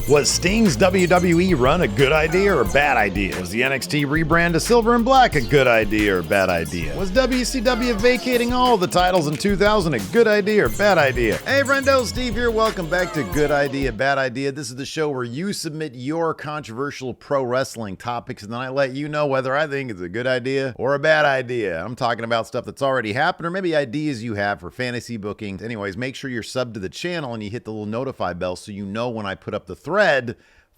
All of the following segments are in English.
Was Sting's WWE run a good idea or a bad idea? Was the NXT rebrand to silver and black a good idea or bad idea? Was WCW vacating all the titles in 2000 a good idea or bad idea? Hey friendo, Steve here. Welcome back to Good Idea, Bad Idea. This is the show where you submit your controversial pro wrestling topics and then I let you know whether I think it's a good idea or a bad idea. I'm talking about stuff that's already happened or maybe ideas you have for fantasy bookings. Anyways, make sure you're subbed to the channel and you hit the little notify bell so you know when I put up the thread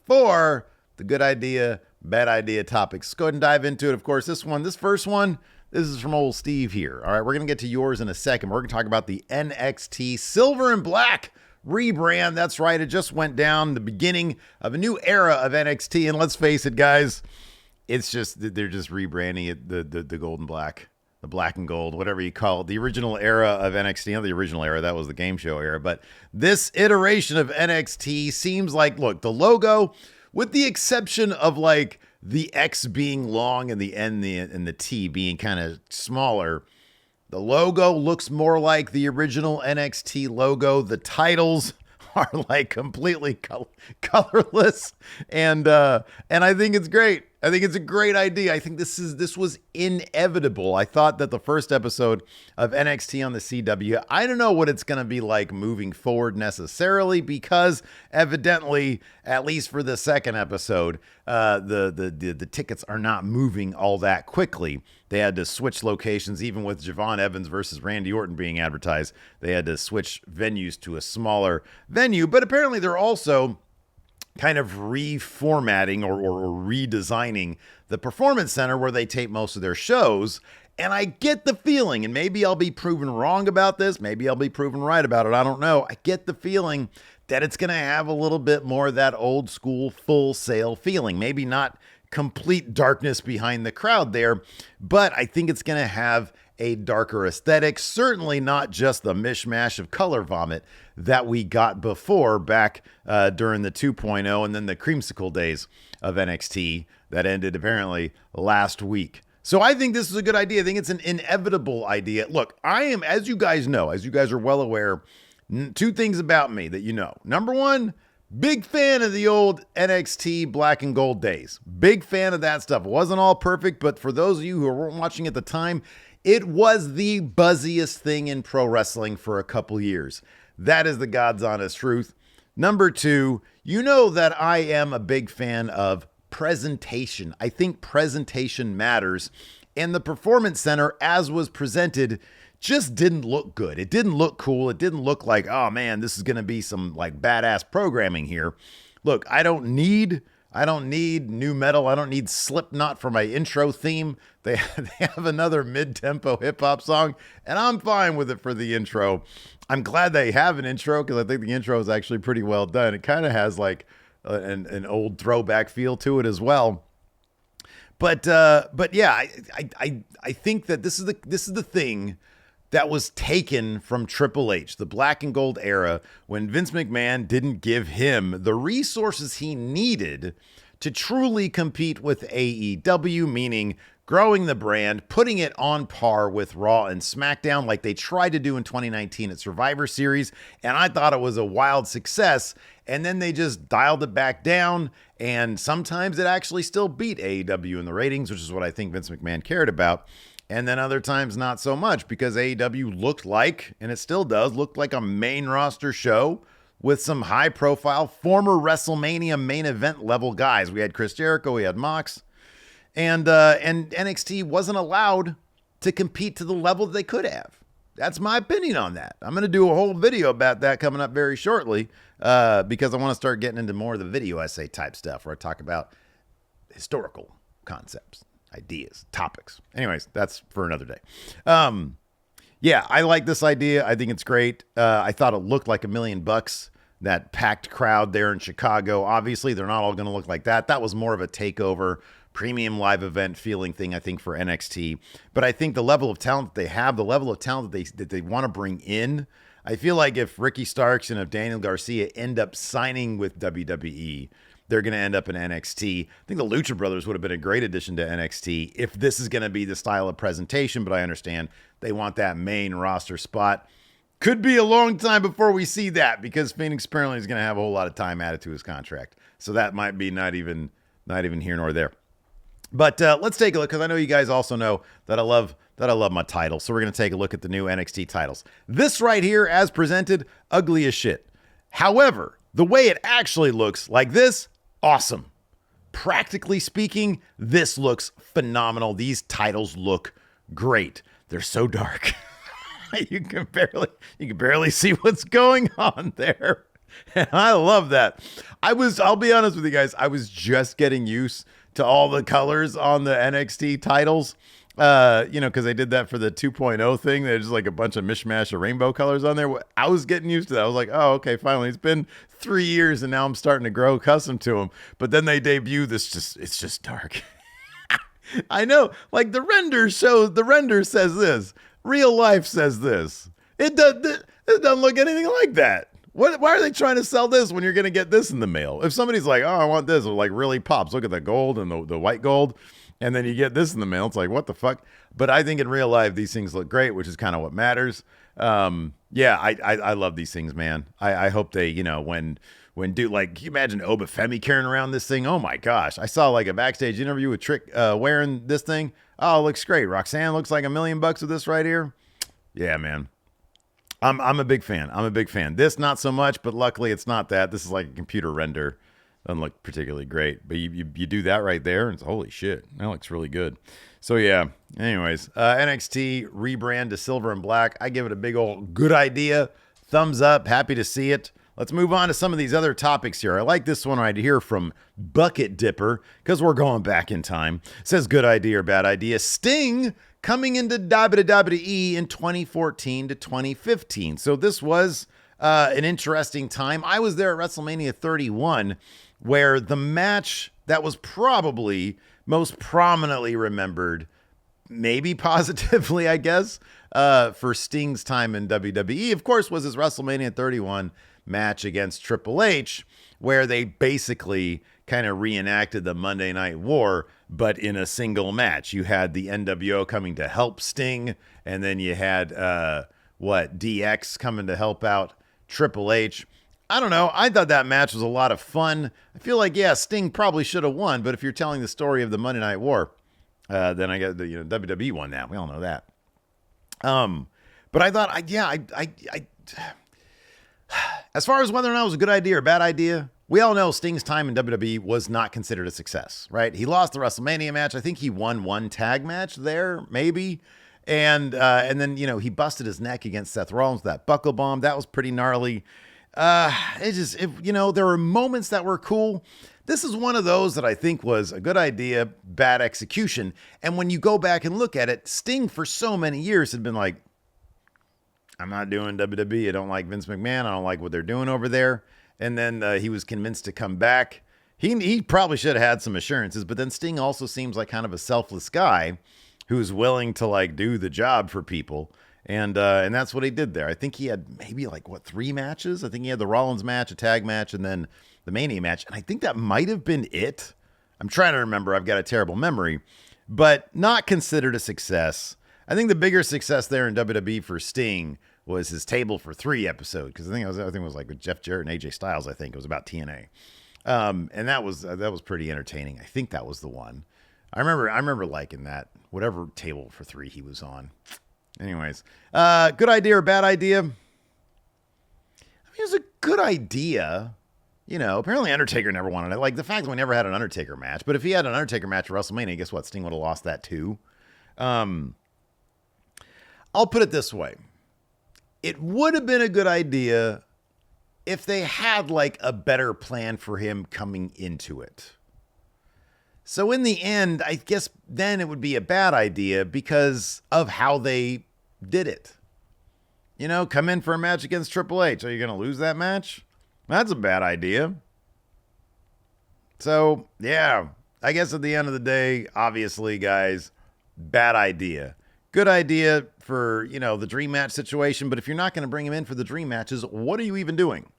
for the good idea, bad idea topics. Go ahead and dive into it. Of course, this first one, this is from old Steve here. All right, we're going to get to yours in a second. We're going to talk about the NXT Silver and Black rebrand. That's right. It just went down, the beginning of a new era of NXT. And let's face it, guys, it's just, they're just rebranding it, the gold and black. The black and gold, whatever you call it, the original era of NXT, not the original era, that was the game show era, but this iteration of NXT seems like, look, the logo, with the exception of like the X being long and the N and the T being kind of smaller, the logo looks more like the original NXT logo. The titles are like completely colorless, and I think it's great. I think it's a great idea. I think this was inevitable. I thought that the first episode of NXT on the CW, I don't know what it's going to be like moving forward necessarily, because evidently, at least for the second episode, the tickets are not moving all that quickly. They had to switch locations, even with Javon Evans versus Randy Orton being advertised. They had to switch venues to a smaller venue, but apparently they're also kind of reformatting or redesigning the Performance Center where they tape most of their shows. And I get the feeling, and maybe I'll be proven wrong about this, maybe I'll be proven right about it, I don't know. I get the feeling that it's going to have a little bit more of that old school Full Sail feeling. Maybe not complete darkness behind the crowd there, but I think it's going to have a darker aesthetic, certainly not just the mishmash of color vomit that we got before back during the 2.0 and then the creamsicle days of NXT that ended apparently last week. So I think this is a good idea. I think it's an inevitable idea. Look, I am, as you guys know, as you guys are well aware, two things about me that you know. Number one, big fan of the old NXT black and gold days. Big fan of that stuff. It wasn't all perfect, but for those of you who weren't watching at the time, it was the buzziest thing in pro wrestling for a couple years. That is the God's honest truth. Number two, you know that I am a big fan of presentation. I think presentation matters. And the Performance Center, as was presented, just didn't look good. It didn't look cool. It didn't look like, oh man, this is going to be some like badass programming here. Look, I don't need new metal. I don't need Slipknot for my intro theme. They have another mid-tempo hip-hop song, and I'm fine with it for the intro. I'm glad they have an intro because I think the intro is actually pretty well done. It kind of has like an old throwback feel to it as well. But yeah, I think that this is the thing that was taken from Triple H, the black and gold era, when Vince McMahon didn't give him the resources he needed to truly compete with AEW, meaning growing the brand, putting it on par with Raw and SmackDown like they tried to do in 2019 at Survivor Series. And I thought it was a wild success. And then they just dialed it back down. And sometimes it actually still beat AEW in the ratings, which is what I think Vince McMahon cared about. And then other times not so much, because AEW looked like, and it still does, looked like a main roster show with some high profile former WrestleMania main event level guys. We had Chris Jericho, we had Mox, and NXT wasn't allowed to compete to the level that they could have. That's my opinion on that. I'm going to do a whole video about that coming up very shortly, because I want to start getting into more of the video essay type stuff where I talk about historical concepts, ideas, topics. Anyways, that's for another day. Yeah, I like this idea. I think it's great. I thought it looked like $1 million, that packed crowd there in Chicago. Obviously, they're not all going to look like that. That was more of a takeover, premium live event feeling thing, I think, for NXT. But I think the level of talent that they have, the level of talent that they want to bring in, I feel like if Ricky Starks and if Daniel Garcia end up signing with WWE, they're going to end up in NXT. I think the Lucha Brothers would have been a great addition to NXT if this is going to be the style of presentation, but I understand they want that main roster spot. Could be a long time before we see that because Phoenix apparently is going to have a whole lot of time added to his contract. So that might be not even here nor there. But let's take a look because I know you guys also know that I love my titles. So we're going to take a look at the new NXT titles. This right here, as presented, ugly as shit. However, the way it actually looks like this, awesome. Practically speaking, this looks phenomenal. These titles look great. They're so dark. You can barely see what's going on there. And I love that. I'll be honest with you guys, I was just getting used to all the colors on the NXT titles. Because they did that for the 2.0 thing. There's just like a bunch of mishmash of rainbow colors on there. I was getting used to that. I was like, oh, okay, finally. It's been 3 years and now I'm starting to grow accustomed to them. But then they debut it's just dark. I know, like the render says this. Real life says this. It doesn't look anything like that. Why are they trying to sell this when you're going to get this in the mail? If somebody's like, oh, I want this, it like really pops. Look at the gold and the white gold. And then you get this in the mail. It's like, what the fuck? But I think in real life, these things look great, which is kind of what matters. I love these things, man. I hope they, when dude, like, can you imagine Obafemi carrying around this thing? Oh my gosh. I saw like a backstage interview with Trick wearing this thing. Oh, it looks great. Roxanne looks like $1 million with this right here. Yeah, man. I'm a big fan. This, not so much, but luckily it's not that. This is like a computer render. Doesn't look particularly great, but you do that right there, and it's holy shit. That looks really good. So yeah, anyways, NXT rebrand to silver and black. I give it a big old good idea. Thumbs up. Happy to see it. Let's move on to some of these other topics here. I like this one right here from Bucket Dipper because we're going back in time. It says good idea or bad idea. Sting coming into WWE in 2014 to 2015. So this was an interesting time. I was there at WrestleMania 31, where the match that was probably most prominently remembered, maybe positively, I guess, for Sting's time in WWE, of course, was his WrestleMania 31 match against Triple H, where they basically kind of reenacted the Monday Night War, but in a single match. You had the NWO coming to help Sting, and then you had, DX coming to help out Triple H. I don't know. I thought that match was a lot of fun. I feel like, yeah, Sting probably should have won, but if you're telling the story of the Monday Night War, then I got WWE won that. We all know that. But I thought, as far as whether or not it was a good idea or a bad idea, we all know Sting's time in WWE was not considered a success, right? He lost the WrestleMania match. I think he won one tag match there, maybe. And then, he busted his neck against Seth Rollins, that buckle bomb. That was pretty gnarly. There were moments that were cool. This is one of those that I think was a good idea, bad execution. And when you go back and look at it, Sting for so many years had been like, I'm not doing WWE. I don't like Vince McMahon. I don't like what they're doing over there. And then he was convinced to come back. He probably should have had some assurances, but then Sting also seems like kind of a selfless guy who's willing to like do the job for people. And that's what he did there. I think he had maybe 3 matches. I think he had the Rollins match, a tag match, and then the Mania match. And I think that might have been it. I'm trying to remember. I've got a terrible memory, but not considered a success. I think the bigger success there in WWE for Sting was his Table for 3 episode. Cause I think it was like with Jeff Jarrett and AJ Styles. I think it was about TNA. And that was pretty entertaining. I think that was the one. I remember liking that, whatever Table for 3 he was on. Anyways, good idea or bad idea? I mean, it was a good idea. Apparently Undertaker never wanted it. Like the fact that we never had an Undertaker match. But if he had an Undertaker match at WrestleMania, guess what? Sting would have lost that too. I'll put it this way. It would have been a good idea if they had a better plan for him coming into it. So in the end, I guess then it would be a bad idea because of how they did it. Come in for a match against Triple H. Are you going to lose that match? That's a bad idea. So, yeah, I guess at the end of the day, obviously, guys, bad idea. Good idea for, the dream match situation. But if you're not going to bring him in for the dream matches, what are you even doing?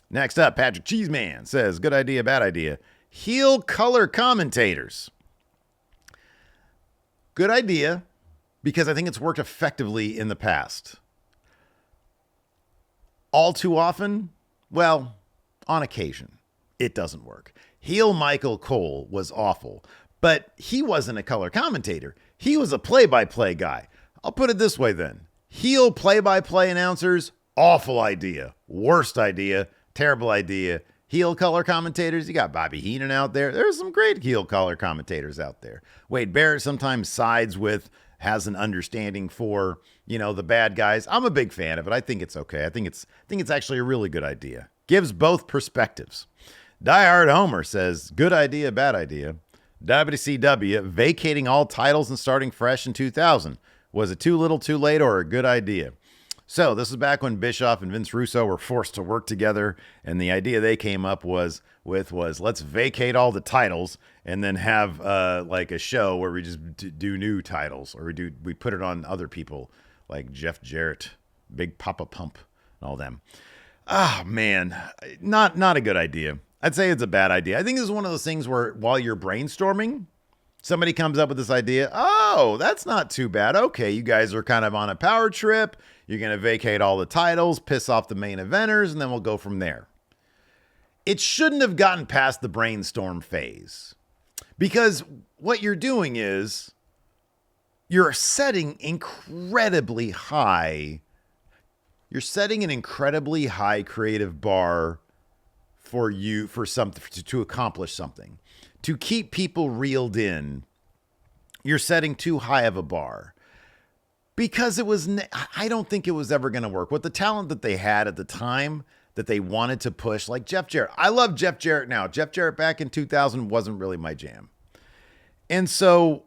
Next up, Patrick Cheeseman says, good idea, bad idea. Heel color commentators. Good idea, because I think it's worked effectively in the past. all too often, well, on occasion, it doesn't work. Heel Michael Cole was awful, but he wasn't a color commentator. He was a play-by-play guy. I'll put it this way then. Heel play-by-play announcers, awful idea. Worst idea. Terrible idea. Heel color commentators, you got Bobby Heenan out there. There's some great heel color commentators out there. Wade Barrett sometimes sides with, has an understanding for, the bad guys. I'm a big fan of it. I think it's okay. I think it's actually a really good idea. Gives both perspectives. Die Hard Homer says, good idea, bad idea. WCW vacating all titles and starting fresh in 2000. Was it too little, too late, or a good idea? So this is back when Bischoff and Vince Russo were forced to work together, and the idea they came up with was let's vacate all the titles and then have like a show where we just do new titles, or we put it on other people like Jeff Jarrett, Big Papa Pump, and all them. Ah, man, not a good idea. I'd say it's a bad idea. I think this is one of those things where while you're brainstorming, somebody comes up with this idea. Oh, that's not too bad. Okay, you guys are kind of on a power trip. You're going to vacate all the titles, piss off the main eventers, and then we'll go from there. It shouldn't have gotten past the brainstorm phase, because what you're doing is you're setting incredibly high. You're setting an incredibly high creative bar for you for something to accomplish something. To keep people reeled in, you're setting too high of a bar. Because I don't think it was ever going to work. With the talent that they had at the time that they wanted to push, like Jeff Jarrett. I love Jeff Jarrett now. Jeff Jarrett back in 2000 wasn't really my jam. And so,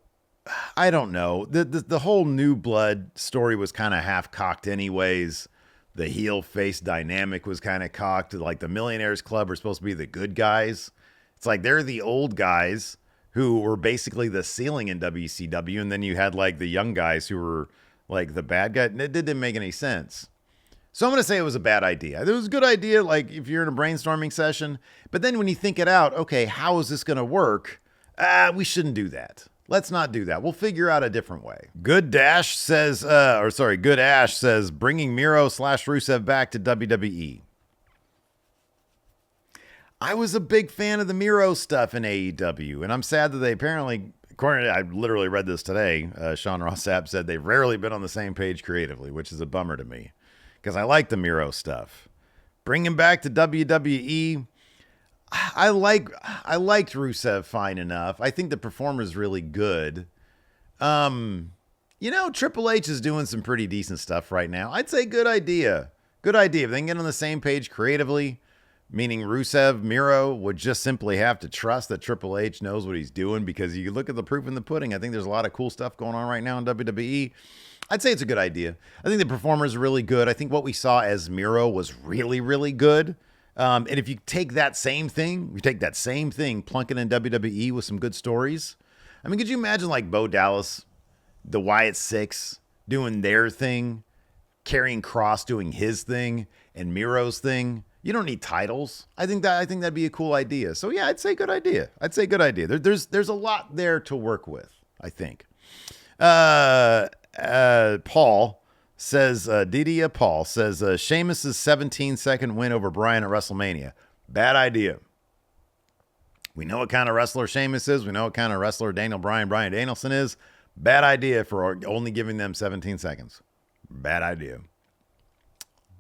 I don't know. The whole New Blood story was kind of half-cocked anyways. The heel-face dynamic was kind of cocked. Like the Millionaires Club are supposed to be the good guys. It's like they're the old guys who were basically the ceiling in WCW. And then you had like the young guys who were like the bad guy. It didn't make any sense. So I'm going to say it was a bad idea. It was a good idea, like if you're in a brainstorming session. But then when you think it out, okay, how is this going to work? We shouldn't do that. Let's not do that. We'll figure out a different way. Good Ash says, bringing Miro/Rusev back to WWE. I was a big fan of the Miro stuff in AEW, and I'm sad that they apparently, I literally read this today, Sean Ross Sapp said they've rarely been on the same page creatively, which is a bummer to me, because I like the Miro stuff. Bring him back to WWE. I liked Rusev fine enough. I think the performer's really good. Triple H is doing some pretty decent stuff right now. I'd say good idea. Good idea. If they can get on the same page creatively, meaning Rusev, Miro would just simply have to trust that Triple H knows what he's doing, because you look at the proof in the pudding. I think there's a lot of cool stuff going on right now in WWE. I'd say it's a good idea. I think the performer's really good. I think what we saw as Miro was really, really good. And if you take that same thing, plunk it in WWE with some good stories. I mean, could you imagine like Bo Dallas, the Wyatt Six doing their thing, Karrion Kross doing his thing, and Miro's thing? You don't need titles. I think that'd be a cool idea. So yeah, I'd say good idea. There's a lot there to work with, I think. Paul says, Paul says, Sheamus' 17-second win over Bryan at WrestleMania. Bad idea. We know what kind of wrestler Sheamus is. We know what kind of wrestler Bryan Danielson is. Bad idea for only giving them 17 seconds. Bad idea.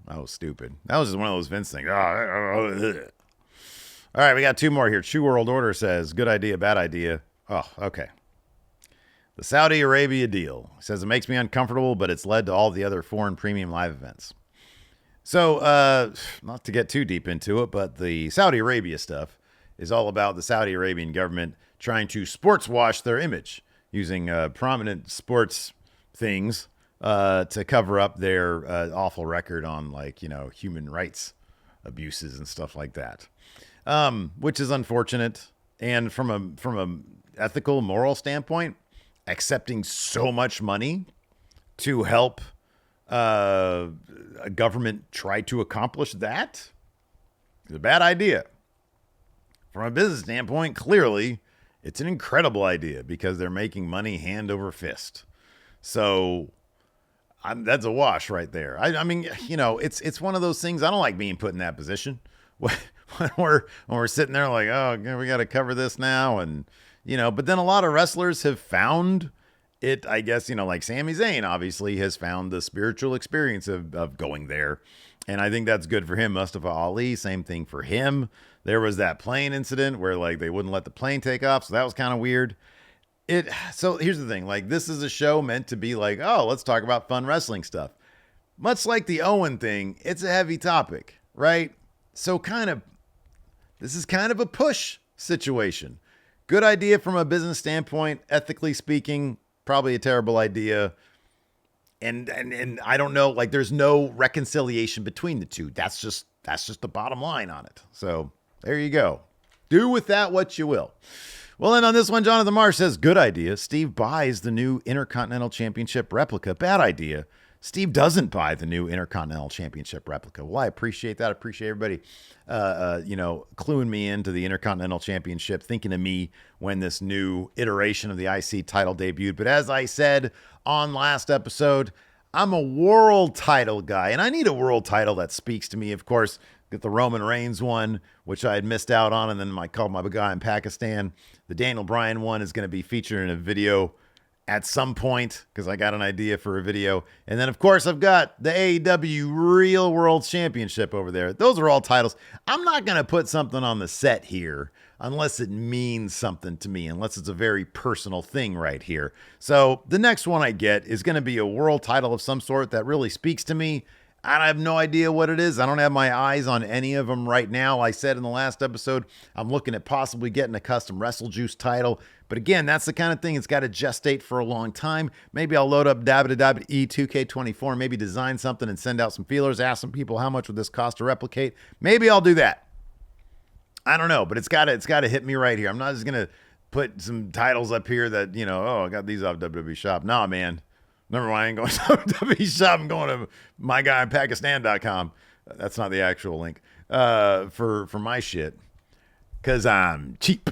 That was stupid. That was just one of those Vince things. All right, we got two more here. True World Order says, good idea, bad idea. Oh, okay. The Saudi Arabia deal. He says it makes me uncomfortable, but it's led to all the other foreign premium live events. So, not to get too deep into it, but the Saudi Arabia stuff is all about the Saudi Arabian government trying to sports wash their image using prominent sports things to cover up their awful record on, human rights abuses and stuff like that, which is unfortunate. And from a ethical, moral standpoint, accepting so much money to help a government try to accomplish that is a bad idea. From a business standpoint, clearly, it's an incredible idea because they're making money hand over fist. So That's a wash right there. I mean, it's one of those things. I don't like being put in that position when we're sitting there like, oh, we got to cover this now, and But then a lot of wrestlers have found it. I guess like Sami Zayn obviously has found the spiritual experience of going there, and I think that's good for him. Mustafa Ali, same thing for him. There was that plane incident where like they wouldn't let the plane take off, so that was kind of weird. So here's the thing, like this is a show meant to be like, oh, let's talk about fun wrestling stuff. Much like the Owen thing, it's a heavy topic, right? So this is kind of a push situation. Good idea from a business standpoint, ethically speaking, probably a terrible idea. And I don't know, like there's no reconciliation between the two. That's just the bottom line on it. So there you go. Do with that what you will. Well, then on this one, Jonathan Marsh says, good idea. Steve buys the new Intercontinental Championship replica. Bad idea. Steve doesn't buy the new Intercontinental Championship replica. Well, I appreciate that. I appreciate everybody, cluing me into the Intercontinental Championship, thinking of me when this new iteration of the IC title debuted. But as I said on last episode, I'm a world title guy, and I need a world title that speaks to me. Of course, get the Roman Reigns one, which I had missed out on, and then I called my guy in Pakistan. The Daniel Bryan one is going to be featured in a video at some point because I got an idea for a video. And then, of course, I've got the AEW Real World Championship over there. Those are all titles. I'm not going to put something on the set here unless it means something to me, unless it's a very personal thing right here. So the next one I get is going to be a world title of some sort that really speaks to me. I have no idea what it is. I don't have my eyes on any of them right now. I said in the last episode, I'm looking at possibly getting a custom WrestleJuice title. But again, that's the kind of thing it's got to gestate for a long time. Maybe I'll load up WWE 2K24, maybe design something and send out some feelers, ask some people how much would this cost to replicate. Maybe I'll do that. I don't know, but it's got to hit me right here. I'm not just going to put some titles up here that, I got these off WWE Shop. Nah, man. Never mind, I ain't going to WWE Shop. I'm going to myguyinpakistan.com. That's not the actual link for my shit because I'm cheap.